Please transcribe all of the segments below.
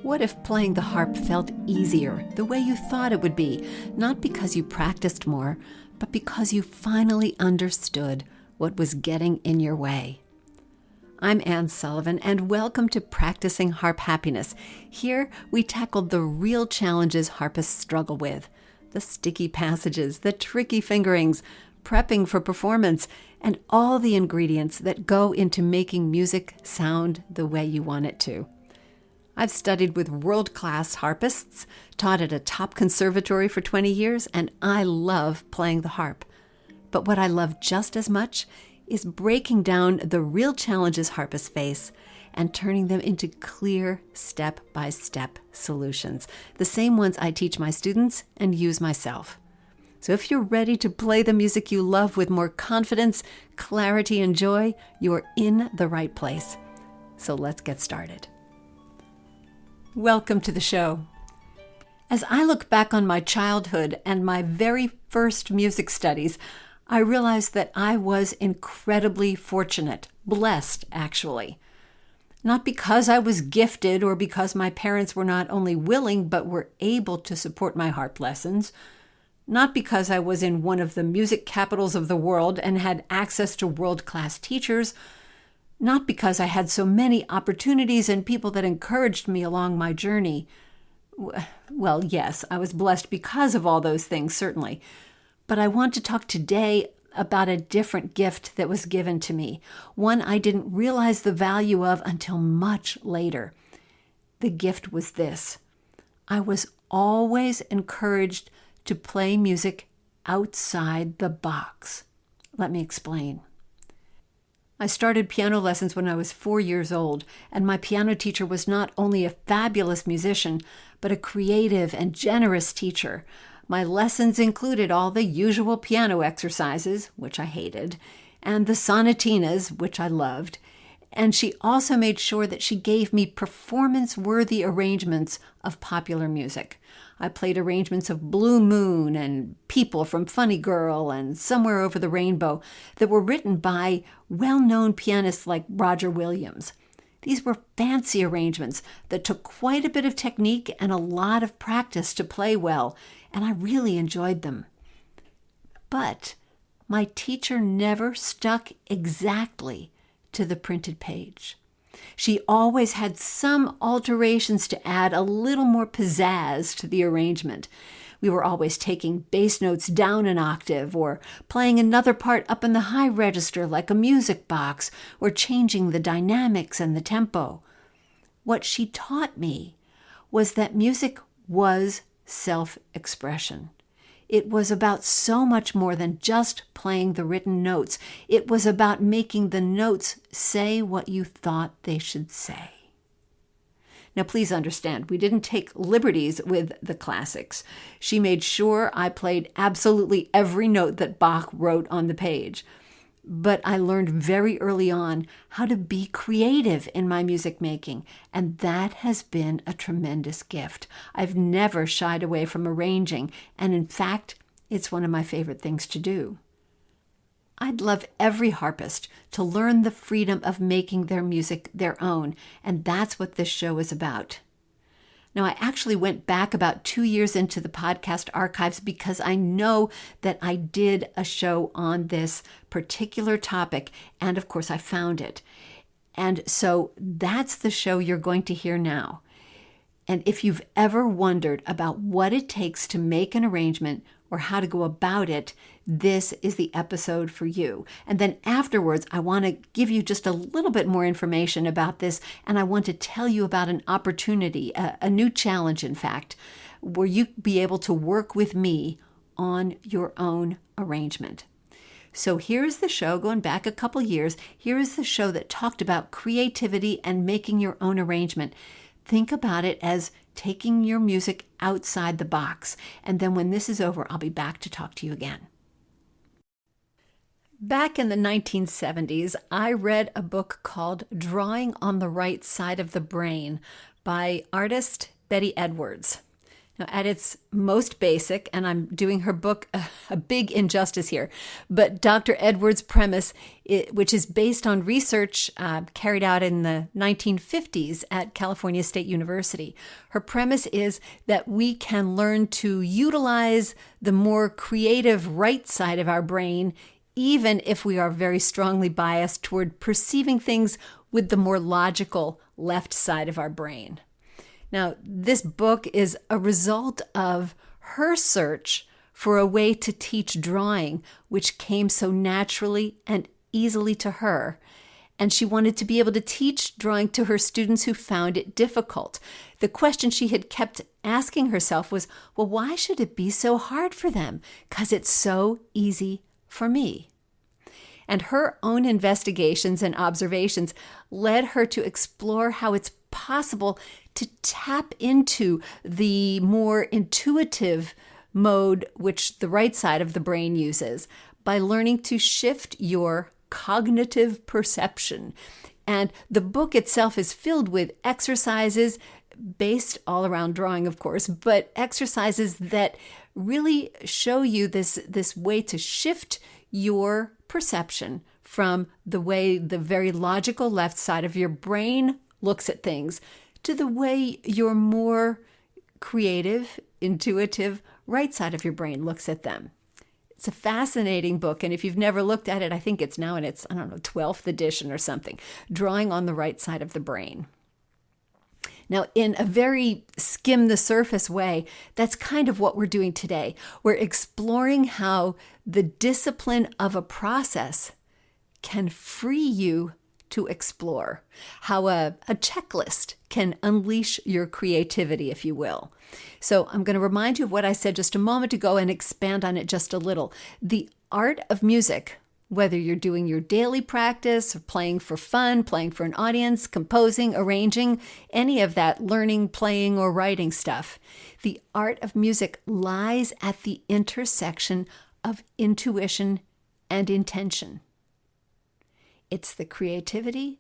What if playing the harp felt easier, the way you thought it would be, not because you practiced more, but because you finally understood what was getting in your way? I'm Anne Sullivan, and welcome to Practicing Harp Happiness. Here, we tackle the real challenges harpists struggle with: the sticky passages, the tricky fingerings, prepping for performance, and all the ingredients that go into making music sound the way you want it to. I've studied with world-class harpists, taught at a top conservatory for 20 years, and I love playing the harp. But what I love just as much is breaking down the real challenges harpists face and turning them into clear step-by-step solutions, the same ones I teach my students and use myself. So if you're ready to play the music you love with more confidence, clarity, and joy, you're in the right place. So let's get started. Welcome to the show. As I look back on my childhood and my very first music studies, I realized that I was incredibly fortunate, blessed actually. Not because I was gifted or because my parents were not only willing but were able to support my harp lessons, not because I was in one of the music capitals of the world and had access to world-class teachers, not because I had so many opportunities and people that encouraged me along my journey. Well, yes, I was blessed because of all those things, certainly. But I want to talk today about a different gift that was given to me, one I didn't realize the value of until much later. The gift was this: I was always encouraged to play music outside the box. Let me explain. I started piano lessons when I was 4 years old, and my piano teacher was not only a fabulous musician, but a creative and generous teacher. My lessons included all the usual piano exercises, which I hated, and the sonatinas, which I loved, and she also made sure that she gave me performance-worthy arrangements of popular music. I played arrangements of Blue Moon and People from Funny Girl and Somewhere Over the Rainbow that were written by well-known pianists like Roger Williams. These were fancy arrangements that took quite a bit of technique and a lot of practice to play well, and I really enjoyed them. But my teacher never stuck exactly to the printed page. She always had some alterations to add a little more pizzazz to the arrangement. We were always taking bass notes down an octave, or playing another part up in the high register like a music box, or changing the dynamics and the tempo. What she taught me was that music was self-expression. It was about so much more than just playing the written notes. It was about making the notes say what you thought they should say. Now, please understand, we didn't take liberties with the classics. She made sure I played absolutely every note that Bach wrote on the page. But I learned very early on how to be creative in my music making, and that has been a tremendous gift. I've never shied away from arranging, and in fact, it's one of my favorite things to do. I'd love every harpist to learn the freedom of making their music their own, and that's what this show is about. Now, I actually went back about 2 years into the podcast archives because I know that I did a show on this particular topic, and of course I found it. And so that's the show you're going to hear now. And if you've ever wondered about what it takes to make an arrangement or how to go about it, this is the episode for you. And then afterwards, I want to give you just a little bit more information about this, and I want to tell you about an opportunity, a new challenge, in fact, where you be able to work with me on your own arrangement. So here's the show, going back a couple years. Here is the show that talked about creativity and making your own arrangement. Think about it as taking your music outside the box. And then when this is over, I'll be back to talk to you again. Back in the 1970s, I read a book called Drawing on the Right Side of the Brain by artist Betty Edwards. Now, at its most basic, and I'm doing her book a big injustice here, but Dr. Edwards' premise, which is based on research carried out in the 1950s at California State University, her premise is that we can learn to utilize the more creative right side of our brain, even if we are very strongly biased toward perceiving things with the more logical left side of our brain. Now, this book is a result of her search for a way to teach drawing, which came so naturally and easily to her. And she wanted to be able to teach drawing to her students who found it difficult. The question she had kept asking herself was, well, why should it be so hard for them? 'Cause it's so easy for me. And her own investigations and observations led her to explore how it's possible to tap into the more intuitive mode which the right side of the brain uses by learning to shift your cognitive perception. And the book itself is filled with exercises based all around drawing, of course, but exercises that really show you this way to shift your perception from the way the very logical left side of your brain looks at things to the way your more creative, intuitive right side of your brain looks at them. It's a fascinating book, and if you've never looked at it, I think it's now in its, 12th edition or something, Drawing on the Right Side of the Brain. Now, in a very skim-the-surface way, that's kind of what we're doing today. We're exploring how the discipline of a process can free you to explore, how a checklist can unleash your creativity, if you will. So I'm going to remind you of what I said just a moment ago and expand on it just a little. The art of music, whether you're doing your daily practice or playing for fun, playing for an audience, composing, arranging, any of that learning, playing, or writing stuff, the art of music lies at the intersection of intuition and intention. It's the creativity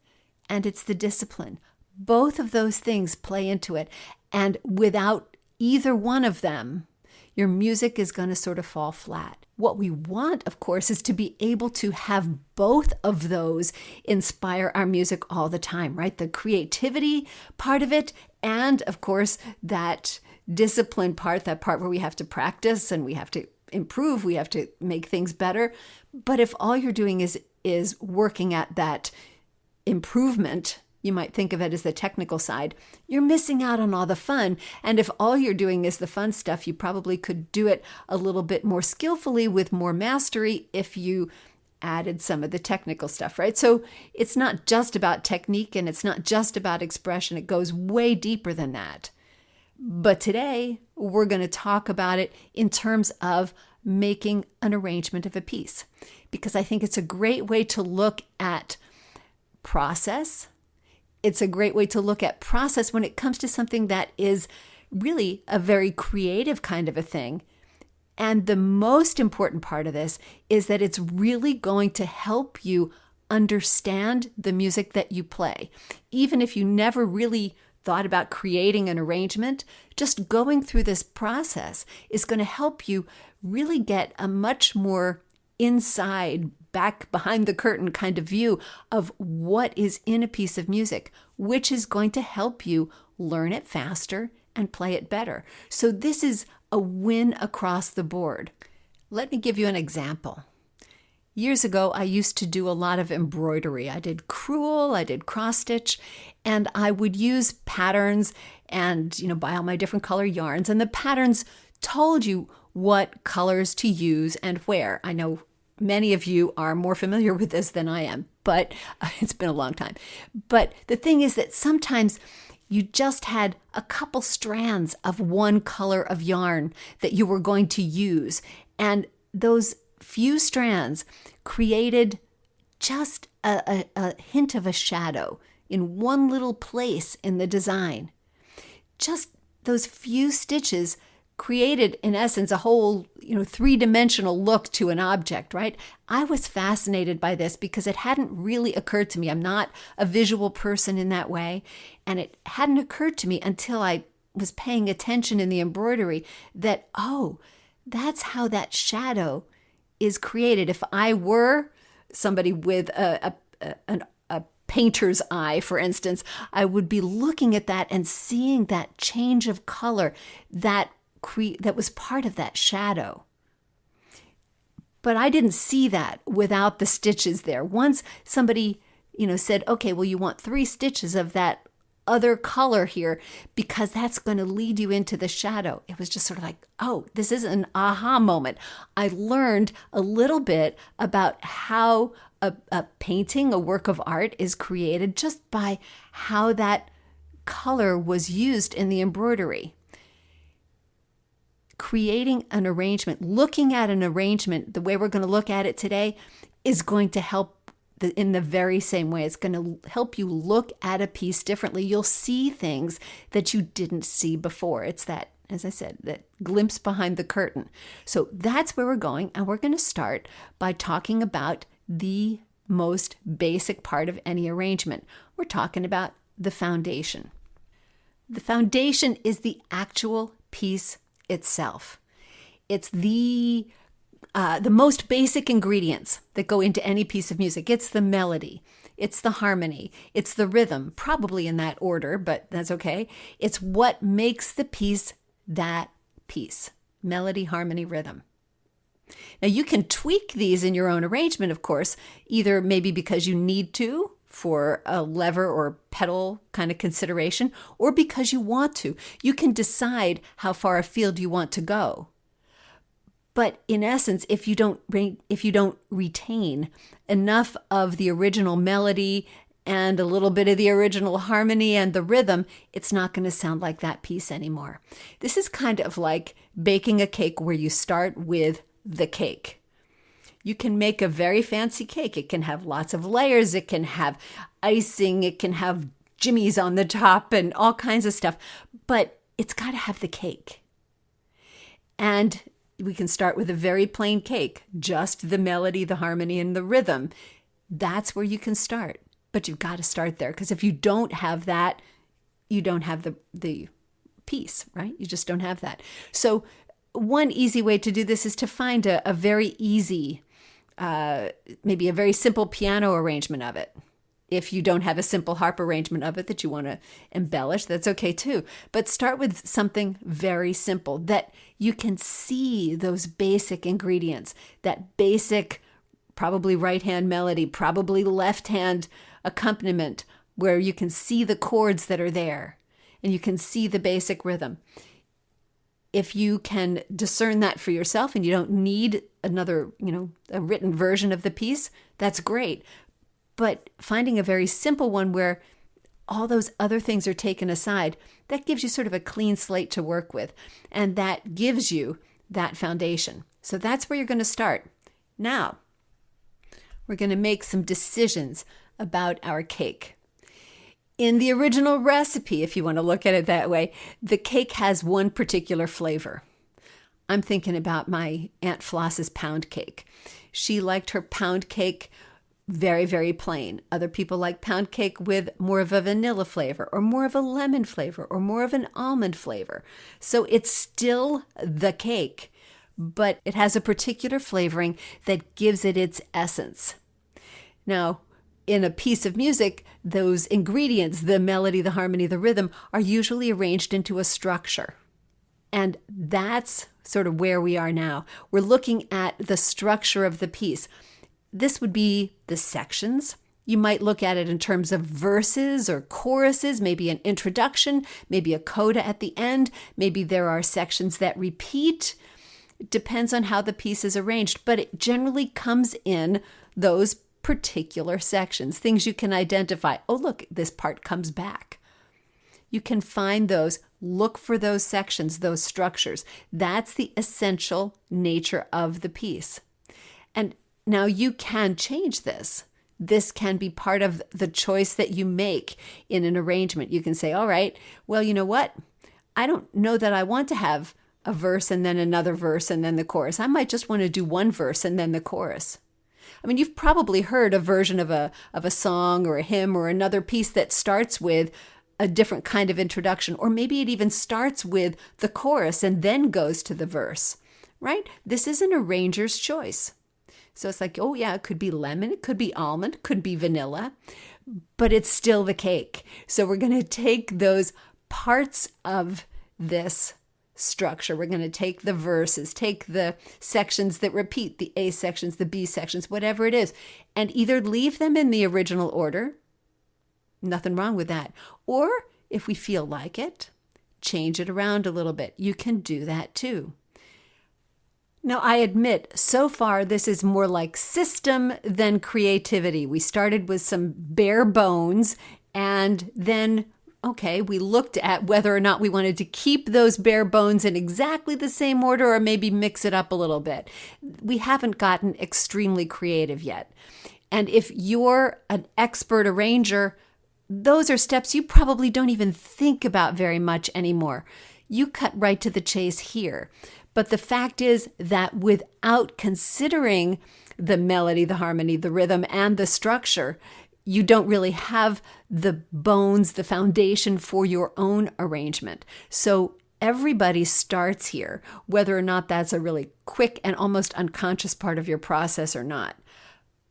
and it's the discipline. Both of those things play into it. And without either one of them, your music is going to sort of fall flat. What we want, of course, is to be able to have both of those inspire our music all the time, right? The creativity part of it and, of course, that discipline part, that part where we have to practice and we have to improve, we have to make things better. But if all you're doing is working at that improvement, you might think of it as the technical side, you're missing out on all the fun. And if all you're doing is the fun stuff, you probably could do it a little bit more skillfully with more mastery if you added some of the technical stuff, right? So it's not just about technique and it's not just about expression. It goes way deeper than that. But today, we're going to talk about it in terms of making an arrangement of a piece, because I think it's a great way to look at process. It's a great way to look at process when it comes to something that is really a very creative kind of a thing. And the most important part of this is that it's really going to help you understand the music that you play. Even if you never really thought about creating an arrangement, just going through this process is going to help you really get a much more inside, back behind the curtain kind of view of what is in a piece of music, which is going to help you learn it faster and play it better. So this is a win across the board. Let me give you an example. Years ago, I used to do a lot of embroidery. I did crewel, I did cross stitch, and I would use patterns and, buy all my different color yarns. And the patterns told you what colors to use and where. I know many of you are more familiar with this than I am, but it's been a long time. But the thing is that sometimes you just had a couple strands of one color of yarn that you were going to use. And those few strands created just a hint of a shadow in one little place in the design. Just those few stitches created, in essence, a whole, three-dimensional look to an object, right? I was fascinated by this because it hadn't really occurred to me. I'm not a visual person in that way. And it hadn't occurred to me until I was paying attention in the embroidery that, oh, that's how that shadow is created. If I were somebody with a painter's eye, for instance, I would be looking at that and seeing that change of color that was part of that shadow. But I didn't see that without the stitches there. Once somebody, said, okay, well, you want 3 stitches of that other color here because that's going to lead you into the shadow. It was just sort of like, oh, this is an aha moment. I learned a little bit about how a painting, a work of art is created just by how that color was used in the embroidery. Creating an arrangement, looking at an arrangement, the way we're going to look at it today, is going to help in the very same way. It's going to help you look at a piece differently. You'll see things that you didn't see before. It's that, as I said, that glimpse behind the curtain. So that's where we're going, and we're going to start by talking about the most basic part of any arrangement. We're talking about the foundation. The foundation is the actual piece itself. It's the most basic ingredients that go into any piece of music. It's the melody, it's the harmony, it's the rhythm, probably in that order, but that's okay. It's what makes the piece that piece: melody, harmony, rhythm. Now you can tweak these in your own arrangement, of course, either maybe because you need to for a lever or pedal kind of consideration, or because you want to. You can decide how far afield you want to go. But in essence, if you don't retain enough of the original melody and a little bit of the original harmony and the rhythm, it's not going to sound like that piece anymore. This is kind of like baking a cake where you start with the cake. You can make a very fancy cake. It can have lots of layers. It can have icing. It can have jimmies on the top and all kinds of stuff. But it's got to have the cake. And we can start with a very plain cake, just the melody, the harmony, and the rhythm. That's where you can start. But you've got to start there, because if you don't have that, you don't have the piece, right? You just don't have that. So one easy way to do this is to find a very easy, maybe a very simple piano arrangement of it. If you don't have a simple harp arrangement of it that you want to embellish, that's okay too. But start with something very simple that you can see those basic ingredients, that basic, probably right-hand melody, probably left-hand accompaniment, where you can see the chords that are there and you can see the basic rhythm. If you can discern that for yourself and you don't need another, a written version of the piece, that's great. But finding a very simple one where all those other things are taken aside, that gives you sort of a clean slate to work with. And that gives you that foundation. So that's where you're going to start. Now, we're going to make some decisions about our cake. In the original recipe, if you want to look at it that way, the cake has one particular flavor. I'm thinking about my Aunt Floss's pound cake. She liked her pound cake very, very plain. Other people like pound cake with more of a vanilla flavor or more of a lemon flavor or more of an almond flavor. So it's still the cake, but it has a particular flavoring that gives it its essence. Now, in a piece of music, those ingredients, the melody, the harmony, the rhythm, are usually arranged into a structure. And that's sort of where we are now. We're looking at the structure of the piece. This would be the sections. You might look at it in terms of verses or choruses, maybe an introduction, maybe a coda at the end. Maybe there are sections that repeat. It depends on how the piece is arranged, but it generally comes in those particular sections, things you can identify. Oh, look, this part comes back. You can find those, look for those sections, those structures. That's the essential nature of the piece. And now you can change this. This can be part of the choice that you make in an arrangement. You can say, all right, well, you know what? I don't know that I want to have a verse and then another verse and then the chorus. I might just want to do one verse and then the chorus. I mean, you've probably heard a version of a song or a hymn or another piece that starts with a different kind of introduction, or maybe it even starts with the chorus and then goes to the verse, right? This is an arranger's choice. So it's like, oh yeah, it could be lemon, it could be almond, it could be vanilla, but it's still the cake. So we're going to take those parts of this structure. We're going to take the verses, take the sections that repeat, the A sections, the B sections, whatever it is, and either leave them in the original order, nothing wrong with that, or if we feel like it, change it around a little bit. You can do that too. Now, I admit, so far, this is more like system than creativity. We started with some bare bones, and then, okay, we looked at whether or not we wanted to keep those bare bones in exactly the same order or maybe mix it up a little bit. We haven't gotten extremely creative yet. And if you're an expert arranger, those are steps you probably don't even think about very much anymore. You cut right to the chase here. But the fact is that without considering the melody, the harmony, the rhythm, and the structure, you don't really have the bones, the foundation for your own arrangement. So everybody starts here, whether or not that's a really quick and almost unconscious part of your process or not.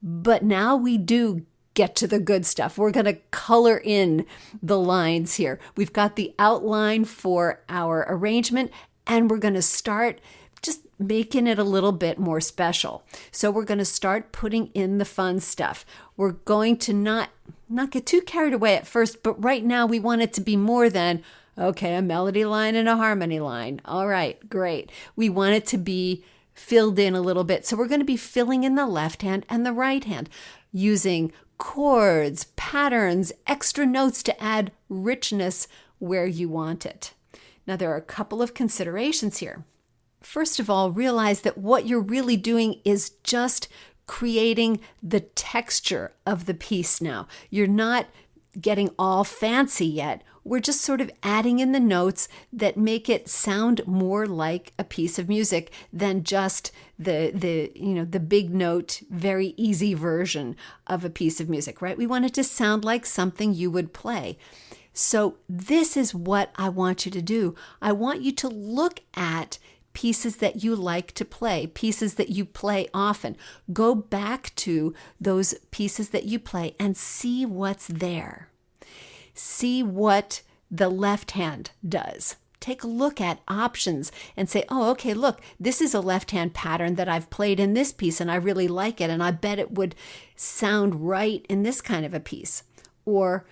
But now we do get to the good stuff. We're going to color in the lines here. We've got the outline for our arrangement, and we're going to start just making it a little bit more special. So we're going to start putting in the fun stuff. We're going to not get too carried away at first, but right now we want it to be more than, okay, a melody line and a harmony line. All right, great. We want it to be filled in a little bit. So we're going to be filling in the left hand and the right hand using chords, patterns, extra notes to add richness where you want it. Now, there are a couple of considerations here. First of all, realize that what you're really doing is just creating the texture of the piece now. You're not getting all fancy yet. We're just sort of adding in the notes that make it sound more like a piece of music than just the big note, very easy version of a piece of music, right? We want it to sound like something you would play. So this is what I want you to do. I want you to look at pieces that you like to play, pieces that you play often. Go back to those pieces that you play and see what's there. See what the left hand does. Take a look at options and say, oh, okay, look, this is a left hand pattern that I've played in this piece and I really like it and I bet it would sound right in this kind of a piece. Or,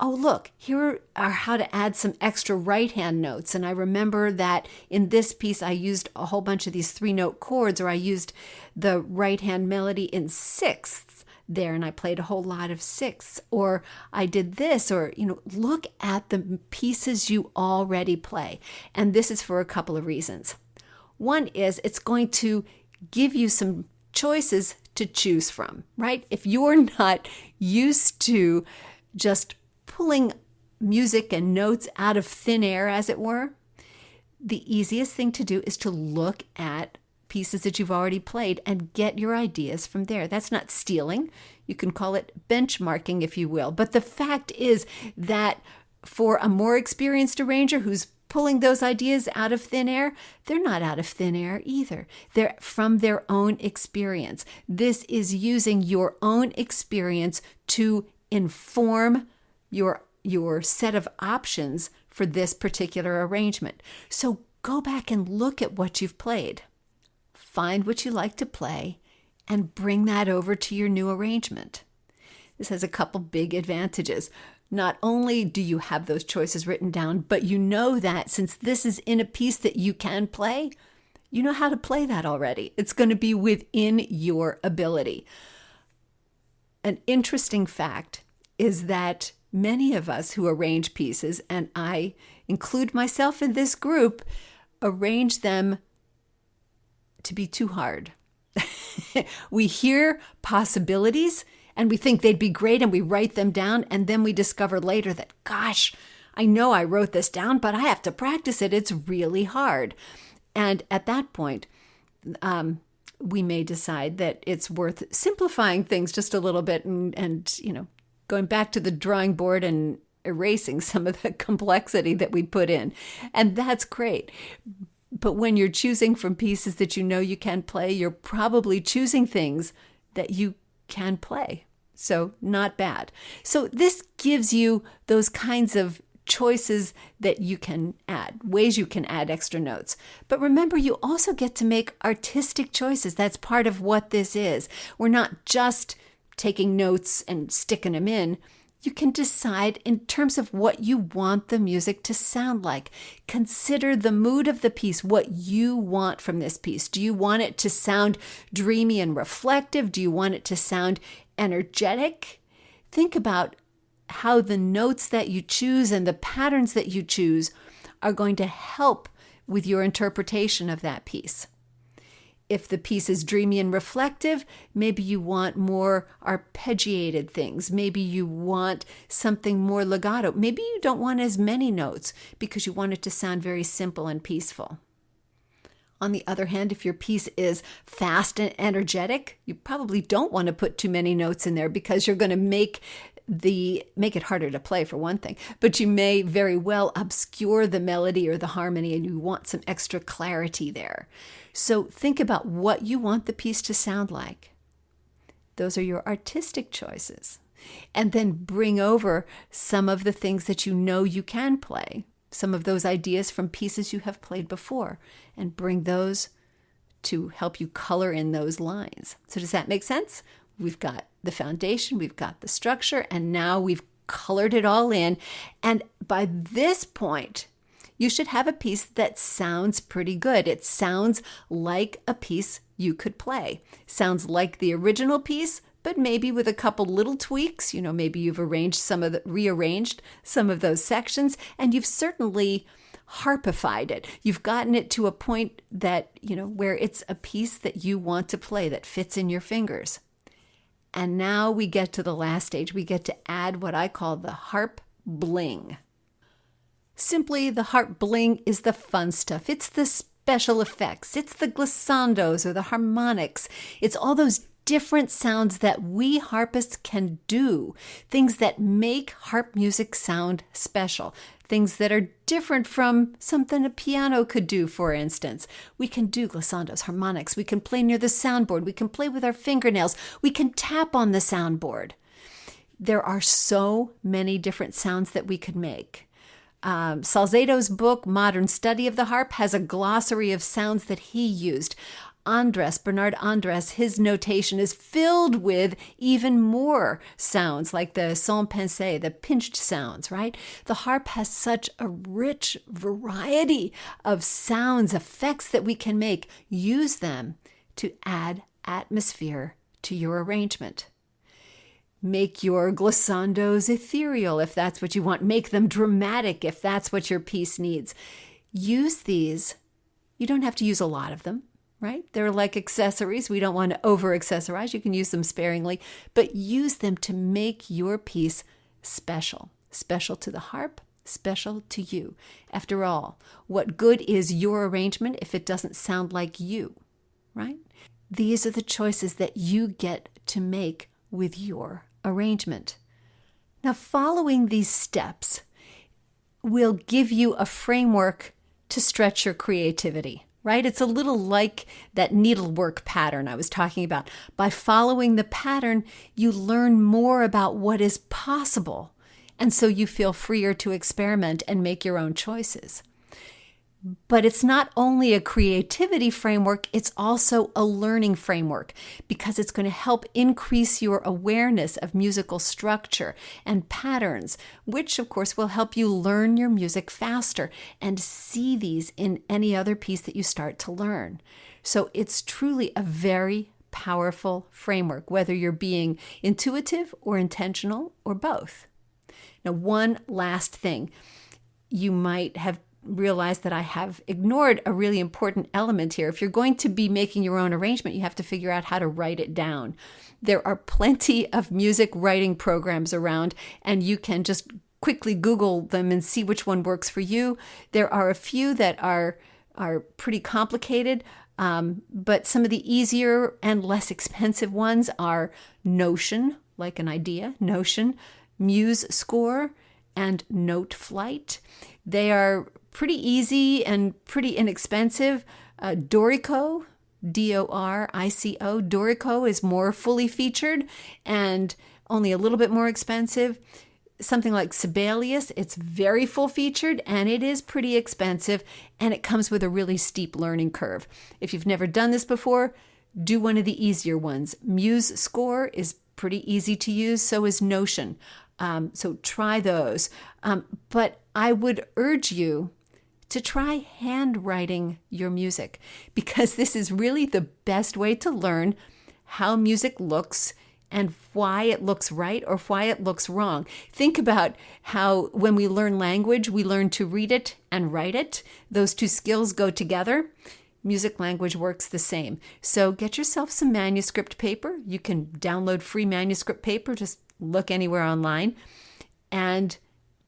oh, look, here are how to add some extra right-hand notes. And I remember that in this piece, I used a whole bunch of these 3-note chords, or I used the right-hand melody in sixths there, and I played a whole lot of sixths. Or I did this, or, look at the pieces you already play. And this is for a couple of reasons. One is it's going to give you some choices to choose from, right? If you're not used to just pulling music and notes out of thin air, as it were, the easiest thing to do is to look at pieces that you've already played and get your ideas from there. That's not stealing. You can call it benchmarking, if you will. But the fact is that for a more experienced arranger who's pulling those ideas out of thin air, they're not out of thin air either. They're from their own experience. This is using your own experience to inform your set of options for this particular arrangement. So go back and look at what you've played. Find what you like to play and bring that over to your new arrangement. This has a couple big advantages. Not only do you have those choices written down, but you know that since this is in a piece that you can play, you know how to play that already. It's going to be within your ability. An interesting fact is that many of us who arrange pieces, and I include myself in this group, arrange them to be too hard. We hear possibilities and we think they'd be great and we write them down, and then we discover later that, gosh, I know I wrote this down, but I have to practice it. It's really hard. And at that point, we may decide that it's worth simplifying things just a little bit and going back to the drawing board and erasing some of the complexity that we put in. And that's great. But when you're choosing from pieces that you know you can play, you're probably choosing things that you can play. So not bad. So this gives you those kinds of choices that you can add, ways you can add extra notes. But remember, you also get to make artistic choices. That's part of what this is. We're not just taking notes and sticking them in. You can decide in terms of what you want the music to sound like. Consider the mood of the piece, what you want from this piece. Do you want it to sound dreamy and reflective? Do you want it to sound energetic? Think about how the notes that you choose and the patterns that you choose are going to help with your interpretation of that piece. If the piece is dreamy and reflective, maybe you want more arpeggiated things. Maybe you want something more legato. Maybe you don't want as many notes because you want it to sound very simple and peaceful. On the other hand, if your piece is fast and energetic, you probably don't want to put too many notes in there because you're going to make it harder to play, for one thing, but you may very well obscure the melody or the harmony, and you want some extra clarity there. So think about what you want the piece to sound like. Those are your artistic choices. And then bring over some of the things that you know you can play, some of those ideas from pieces you have played before, and bring those to help you color in those lines. So does that make sense? We've got the foundation, we've got the structure, and now we've colored it all in. And by this point, you should have a piece that sounds pretty good. It sounds like a piece you could play. Sounds like the original piece, but maybe with a couple little tweaks. Maybe you've rearranged some of those sections, and you've certainly harpified it. You've gotten it to a point that, where it's a piece that you want to play that fits in your fingers. And now we get to the last stage. We get to add what I call the harp bling. Simply, the harp bling is the fun stuff. It's the special effects. It's the glissandos or the harmonics. It's all those different sounds that we harpists can do, things that make harp music sound special, things that are different from something a piano could do, for instance. We can do glissandos, harmonics, we can play near the soundboard, we can play with our fingernails, we can tap on the soundboard. There are so many different sounds that we could make. Salzato's book, Modern Study of the Harp, has a glossary of sounds that he used. Bernard Andres, his notation is filled with even more sounds like the sans pince, the pinched sounds, right? The harp has such a rich variety of sounds, effects that we can make. Use them to add atmosphere to your arrangement. Make your glissandos ethereal if that's what you want. Make them dramatic if that's what your piece needs. Use these. You don't have to use a lot of them. Right? They're like accessories. We don't want to over-accessorize. You can use them sparingly, but use them to make your piece special. Special to the harp, special to you. After all, what good is your arrangement if it doesn't sound like you, right? These are the choices that you get to make with your arrangement. Now, following these steps will give you a framework to stretch your creativity. Right? It's a little like that needlework pattern I was talking about. By following the pattern, you learn more about what is possible. And so you feel freer to experiment and make your own choices. But it's not only a creativity framework, it's also a learning framework because it's going to help increase your awareness of musical structure and patterns, which of course will help you learn your music faster and see these in any other piece that you start to learn. So it's truly a very powerful framework, whether you're being intuitive or intentional or both. Now, one last thing. You might have realize that I have ignored a really important element here. If you're going to be making your own arrangement, you have to figure out how to write it down. There are plenty of music writing programs around, and you can just quickly Google them and see which one works for you. There are a few that are pretty complicated, but some of the easier and less expensive ones are Notion, like an idea, Notion, Muse Score, and Note Flight. They are pretty easy and pretty inexpensive. Dorico, Dorico, Dorico is more fully featured and only a little bit more expensive. Something like Sibelius, it's very full featured and it is pretty expensive, and it comes with a really steep learning curve. If you've never done this before, do one of the easier ones. Muse Score is pretty easy to use, so is Notion. So try those. But I would urge you to try handwriting your music, because this is really the best way to learn how music looks and why it looks right or why it looks wrong. Think about how when we learn language, we learn to read it and write it. Those two skills go together. Music language works the same. So get yourself some manuscript paper. You can download free manuscript paper. Just look anywhere online and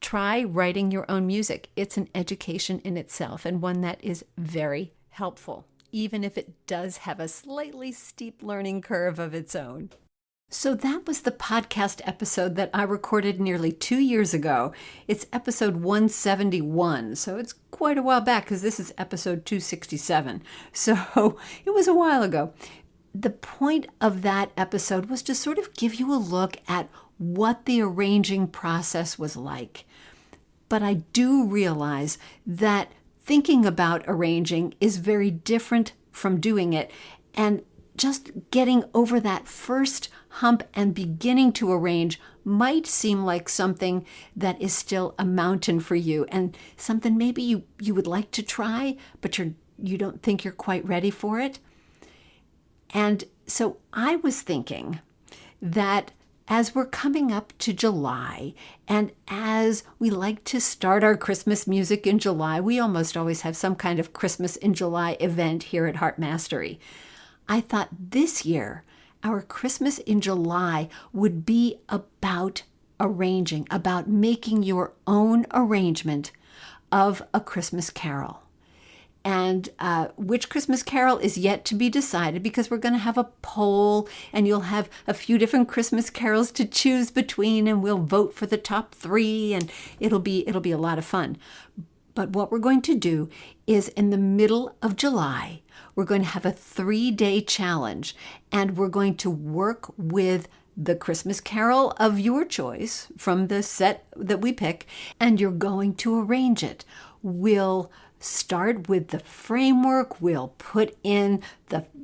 try writing your own music. It's an education in itself, and one that is very helpful, even if it does have a slightly steep learning curve of its own. So that was the podcast episode that I recorded nearly 2 years ago. It's episode 171, so it's quite a while back because this is episode 267. So it was a while ago. The point of that episode was to sort of give you a look at what the arranging process was like. But I do realize that thinking about arranging is very different from doing it, and just getting over that first hump and beginning to arrange might seem like something that is still a mountain for you, and something maybe you would like to try, but you don't think you're quite ready for it. And so I was thinking that as we're coming up to July, and as we like to start our Christmas music in July, we almost always have some kind of Christmas in July event here at Harp Mastery. I thought this year, our Christmas in July would be about arranging, about making your own arrangement of a Christmas carol. And which Christmas carol is yet to be decided, because we're going to have a poll and you'll have a few different Christmas carols to choose between, and we'll vote for the top 3, and it'll be a lot of fun. But what we're going to do is in the middle of July, we're going to have a 3-day challenge, and we're going to work with the Christmas carol of your choice from the set that we pick, and you're going to arrange it. We'll start with the framework, we'll put in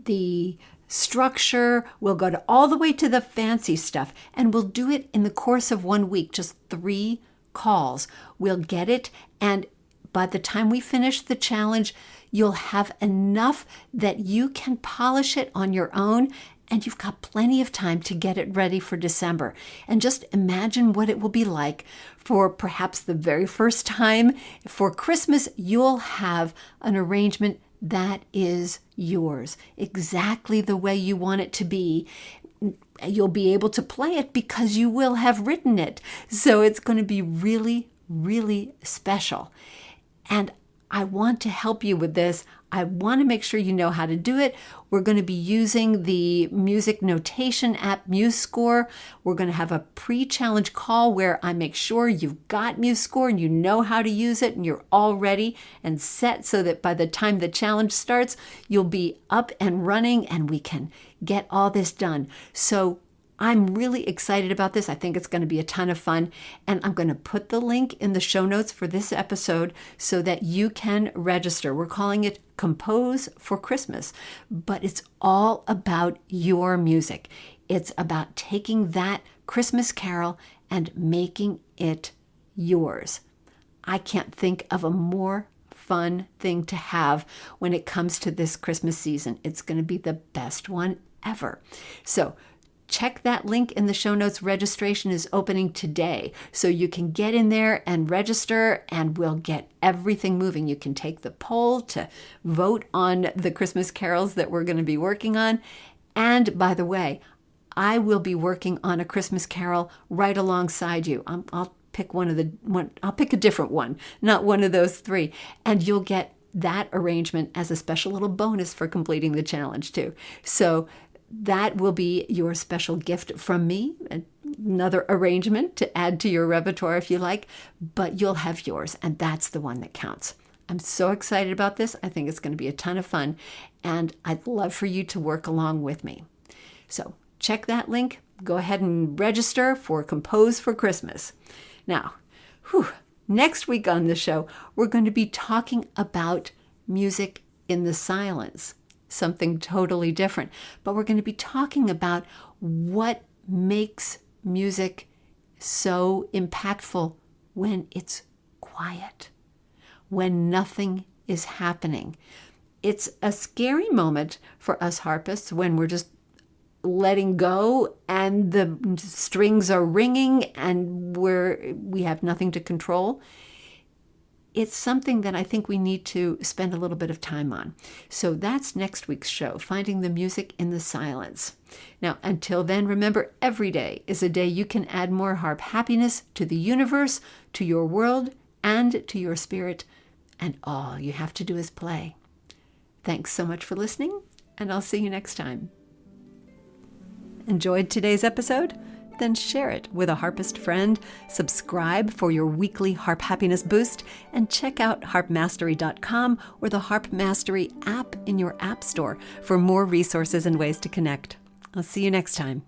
the structure, we'll go all the way to the fancy stuff, and we'll do it in the course of 1 week, just 3 calls. We'll get it, and by the time we finish the challenge, you'll have enough that you can polish it on your own, and you've got plenty of time to get it ready for December. And just imagine what it will be like for perhaps the very first time. For Christmas, you'll have an arrangement that is yours, exactly the way you want it to be. You'll be able to play it because you will have written it. So it's going to be really, really special. And I want to help you with this. I want to make sure you know how to do it. We're going to be using the music notation app MuseScore. We're going to have a pre-challenge call where I make sure you've got MuseScore and you know how to use it and you're all ready and set, so that by the time the challenge starts, you'll be up and running and we can get all this done. So I'm really excited about this. I think it's going to be a ton of fun. And I'm going to put the link in the show notes for this episode so that you can register. We're calling it Compose for Christmas, but it's all about your music. It's about taking that Christmas carol and making it yours. I can't think of a more fun thing to have when it comes to this Christmas season. It's going to be the best one ever. So check that link in the show notes. Registration is opening today, so you can get in there and register, and we'll get everything moving. You can take the poll to vote on the Christmas carols that we're going to be working on. And by the way, I will be working on a Christmas carol right alongside you. I'll pick I'll pick a different one, not one of those 3, and you'll get that arrangement as a special little bonus for completing the challenge too. So that will be your special gift from me, another arrangement to add to your repertoire if you like, but you'll have yours, and that's the one that counts. I'm so excited about this. I think it's going to be a ton of fun, and I'd love for you to work along with me. So check that link. Go ahead and register for Compose for Christmas. Now, next week on the show, we're going to be talking about music in the silence, something totally different. But we're going to be talking about what makes music so impactful when it's quiet, when nothing is happening. It's a scary moment for us harpists when we're just letting go and the strings are ringing and we have nothing to control. It's something that I think we need to spend a little bit of time on. So that's next week's show, Finding the Music in the Silence. Now, until then, remember, every day is a day you can add more harp happiness to the universe, to your world, and to your spirit. And all you have to do is play. Thanks so much for listening, and I'll see you next time. Enjoyed today's episode? Then share it with a harpist friend, subscribe for your weekly harp happiness boost, and check out harpmastery.com or the Harp Mastery app in your app store for more resources and ways to connect. I'll see you next time.